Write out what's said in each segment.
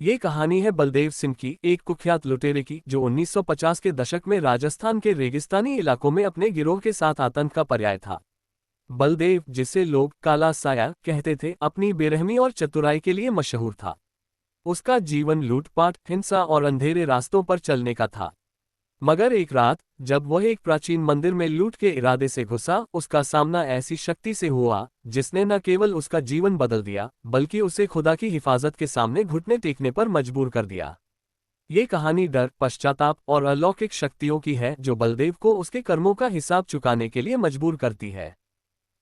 ये कहानी है बलदेव सिंह की, एक कुख्यात लुटेरे की जो 1950 के दशक में राजस्थान के रेगिस्तानी इलाकों में अपने गिरोह के साथ आतंक का पर्याय था। बलदेव, जिसे लोग काला साया कहते थे, अपनी बेरहमी और चतुराई के लिए मशहूर था। उसका जीवन लूटपाट, हिंसा और अंधेरे रास्तों पर चलने का था। मगर एक रात, जब वह एक प्राचीन मंदिर में लूट के इरादे से घुसा, उसका सामना ऐसी शक्ति से हुआ जिसने न केवल उसका जीवन बदल दिया, बल्कि उसे खुदा की हिफाजत के सामने घुटने टेकने पर मजबूर कर दिया। ये कहानी डर, पश्चाताप और अलौकिक शक्तियों की है जो बलदेव को उसके कर्मों का हिसाब चुकाने के लिए मजबूर करती है।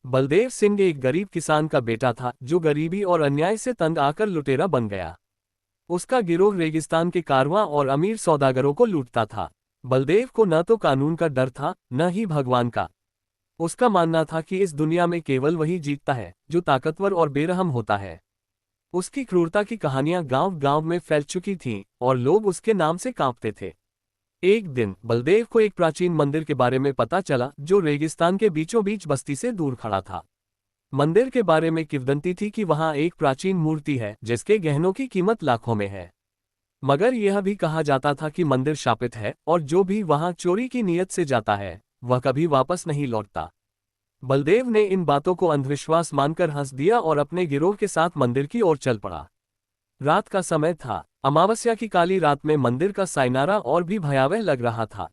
बलदेव सिंह एक गरीब किसान का बेटा था जो गरीबी और अन्याय से तंग आकर लुटेरा बन गया। उसका गिरोह रेगिस्तान के कारवां और अमीर सौदागरों को लूटता था। बलदेव को न तो कानून का डर था, न ही भगवान का। उसका मानना था कि इस दुनिया में केवल वही जीतता है जो ताकतवर और बेरहम होता है। उसकी क्रूरता की कहानियां गांव-गांव में फैल चुकी थीं और लोग उसके नाम से कांपते थे। एक दिन बलदेव को एक प्राचीन मंदिर के बारे में पता चला जो रेगिस्तान के बीचों बीच बस्ती से दूर खड़ा था। मंदिर के बारे में किंवदंती थी कि वहां एक प्राचीन मूर्ति है जिसके गहनों की कीमत लाखों में है। मगर यह भी कहा जाता था कि मंदिर शापित है और जो भी वहां चोरी की नीयत से जाता है वह कभी वापस नहीं लौटता। बलदेव ने इन बातों को अंधविश्वास मानकर हंस दिया और अपने गिरोह के साथ मंदिर की ओर चल पड़ा। रात का समय था। अमावस्या की काली रात में मंदिर का साइनारा और भी भयावह लग रहा था।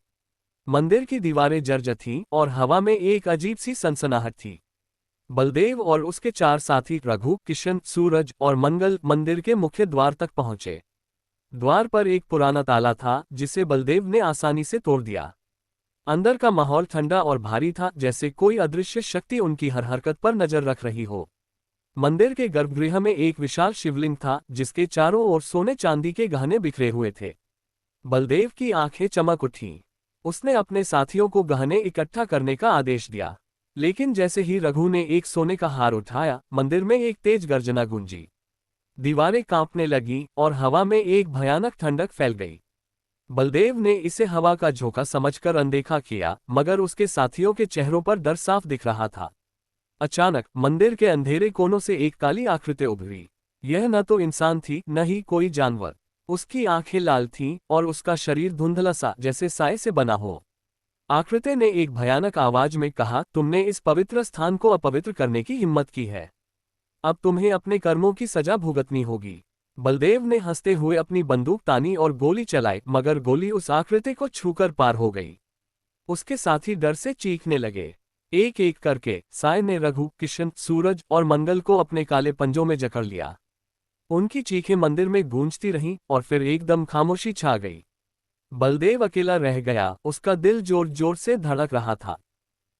मंदिर की दीवारें जर्जर थीं और हवा में एक अजीब सी सनसनाहट थी। बलदेव और उसके चार साथी रघु, किशन, सूरज और मंगल मंदिर के मुख्य द्वार तक पहुंचे। द्वार पर एक पुराना ताला था जिसे बलदेव ने आसानी से तोड़ दिया। अंदर का माहौल ठंडा और भारी था, जैसे कोई अदृश्य शक्ति उनकी हर हरकत पर नजर रख रही हो। मंदिर के गर्भगृह में एक विशाल शिवलिंग था जिसके चारों ओर सोने चांदी के गहने बिखरे हुए थे। बलदेव की आंखें चमक उठीं। उसने अपने साथियों को गहने इकट्ठा करने का आदेश दिया। लेकिन जैसे ही रघु ने एक सोने का हार उठाया, मंदिर में एक तेज गर्जना गूंजी। दीवारें कांपने लगीं और हवा में एक भयानक ठंडक फैल गई। बलदेव ने इसे हवा का झोंका समझकर अनदेखा किया, मगर उसके साथियों के चेहरों पर डर साफ दिख रहा था। अचानक मंदिर के अंधेरे कोनों से एक काली आकृति उभरी। यह न तो इंसान थी, न ही कोई जानवर। उसकी आंखें लाल थीं और उसका शरीर धुंधला सा, जैसे साए से बना हो। आकृति ने एक भयानक आवाज में कहा, तुमने इस पवित्र स्थान को अपवित्र करने की हिम्मत की है। अब तुम्हें अपने कर्मों की सजा भुगतनी होगी। बलदेव ने हंसते हुए अपनी बंदूक तानी और गोली चलाई, मगर गोली उस आकृति को छूकर पार हो गई। उसके साथी डर से चीखने लगे। एक एक करके साय ने रघु, किशन, सूरज और मंगल को अपने काले पंजों में जकड़ लिया। उनकी चीखें मंदिर में गूंजती रहीं और फिर एकदम खामोशी छा गई। बलदेव अकेला रह गया, उसका दिल जोर जोर से धड़क रहा था।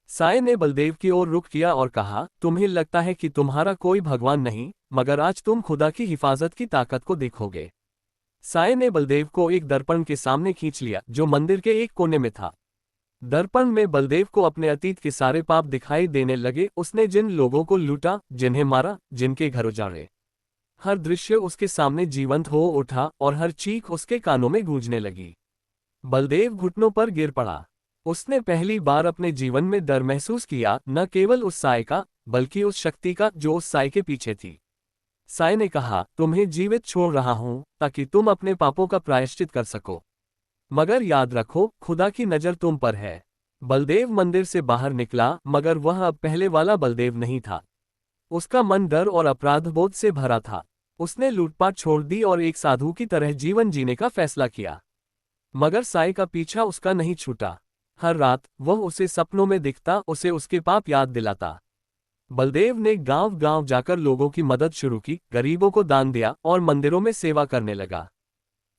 साय ने बलदेव की ओर रुख किया और कहा, तुम्हें लगता है कि तुम्हारा कोई भगवान नहीं, मगर आज तुम खुदा की हिफाजत की ताकत को देखोगे। साय ने बलदेव को एक दर्पण के सामने खींच लिया जो मंदिर के एक कोने में था। दर्पण में बलदेव को अपने अतीत के सारे पाप दिखाई देने लगे। उसने जिन लोगों को लूटा, जिन्हें मारा, जिनके घर उजाड़े, हर दृश्य उसके सामने जीवंत हो उठा और हर चीख उसके कानों में गूंजने लगी। बलदेव घुटनों पर गिर पड़ा। उसने पहली बार अपने जीवन में डर महसूस किया, न केवल उस साय का, बल्कि उस शक्ति का जो उस साय के पीछे थी। साय ने कहा, तुम्हें जीवित छोड़ रहा हूं ताकि तुम अपने पापों का प्रायश्चित कर सको, मगर याद रखो, खुदा की नजर तुम पर है। बलदेव मंदिर से बाहर निकला, मगर वह अब पहले वाला बलदेव नहीं था। उसका मन डर और अपराधबोध से भरा था। उसने लूटपाट छोड़ दी और एक साधु की तरह जीवन जीने का फैसला किया। मगर साय का पीछा उसका नहीं छूटा। हर रात वह उसे सपनों में दिखता, उसे उसके पाप याद दिलाता। बलदेव ने गांव-गांव जाकर लोगों की मदद शुरू की, गरीबों को दान दिया और मंदिरों में सेवा करने लगा।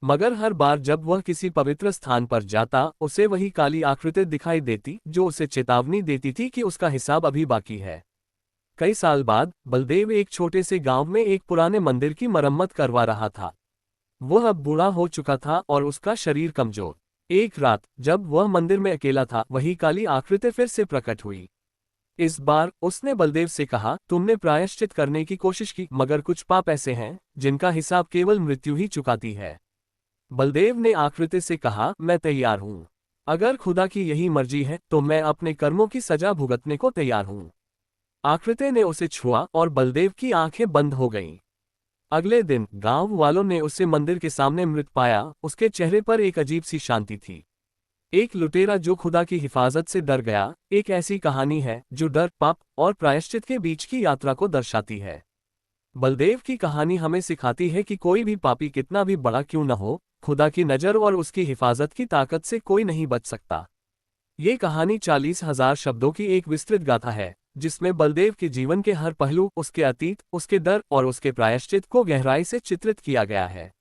मगर हर बार जब वह किसी पवित्र स्थान पर जाता, उसे वही काली आकृति दिखाई देती जो उसे चेतावनी देती थी कि उसका हिसाब अभी बाकी है। कई साल बाद बलदेव एक छोटे से गांव में एक पुराने मंदिर की मरम्मत करवा रहा था। वह अब बूढ़ा हो चुका था और उसका शरीर कमजोर। एक रात जब वह मंदिर में अकेला था, वही काली आकृति फिर से प्रकट हुई। इस बार उसने बलदेव से कहा, तुमने प्रायश्चित करने की कोशिश की, मगर कुछ पाप ऐसे हैं जिनका हिसाब केवल मृत्यु ही चुकाती है। बलदेव ने आकृति से कहा, मैं तैयार हूं। अगर खुदा की यही मर्जी है तो मैं अपने कर्मों की सजा भुगतने को तैयार हूं। आकृति ने उसे छुआ और बलदेव की आंखें बंद हो गईं। अगले दिन गांव वालों ने उसे मंदिर के सामने मृत पाया। उसके चेहरे पर एक अजीब सी शांति थी। एक लुटेरा जो खुदा की हिफाजत से डर गया। एक ऐसी कहानी है जो डर, पाप और प्रायश्चित के बीच की यात्रा को दर्शाती है। बलदेव की कहानी हमें सिखाती है कि कोई भी पापी कितना भी बड़ा क्यों न हो, खुदा की नज़र और उसकी हिफाजत की ताकत से कोई नहीं बच सकता। ये कहानी 40,000 शब्दों की एक विस्तृत गाथा है, जिसमें बलदेव के जीवन के हर पहलू, उसके अतीत, उसके डर और उसके प्रायश्चित को गहराई से चित्रित किया गया है।